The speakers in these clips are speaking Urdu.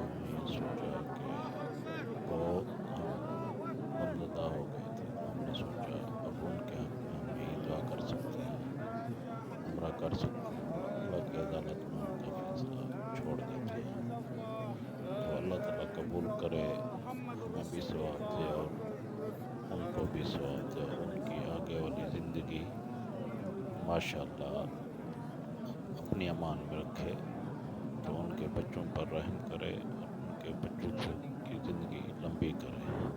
ہم نے یہ سوچا کہ بہت ہم غمزدہ ہو گئے تھے، تو ہم نے سوچا اب ان کے حق میں ہم یہی دعا کر سکتے ہیں، عمرہ کر سکتے ہیں، اللہ کی عدالت میں ان کا فیصلہ چھوڑ دیتے ہیں۔ تو اللہ تعالیٰ قبول کرے، ہمیں بھی ثواب دے اور ان کو بھی ثواب دے، اور ان کی آگے والی زندگی ماشاءاللہ اپنی امان میں رکھے، تو ان کے بچوں پر رحم کرے اور ان کے بچوں کی زندگی لمبی کرے۔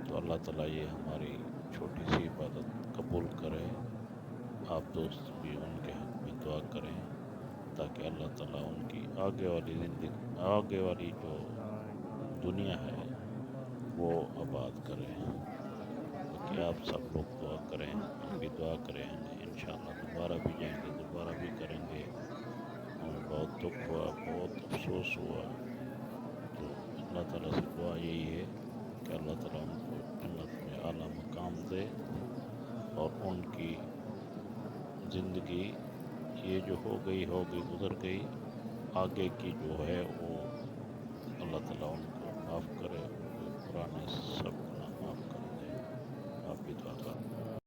تو اللہ تعالیٰ یہ ہماری چھوٹی سی عبادت قبول کرے۔ آپ دوست بھی ان کے حق میں دعا کریں تاکہ اللہ تعالیٰ ان کی آگے والی زندگی، آگے والی جو دنیا ہے وہ آباد کرے۔ باقی آپ سب لوگ دعا کریں، ہم بھی دعا کریں گے، انشاءاللہ دوبارہ بھی جائیں گے، دوبارہ بھی کریں گے۔ ہمیں بہت دکھ ہوا، بہت افسوس ہوا، تو اللہ تعالیٰ سے دعا یہی ہے کہ اللہ تعالیٰ ان کو جنت میں اعلیٰ مقام دے، اور ان کی زندگی یہ جو ہو گئی گزر گئی، آگے کی جو ہے وہ اللہ تعالیٰ ان کو معاف کرے، ان کے پرانے سب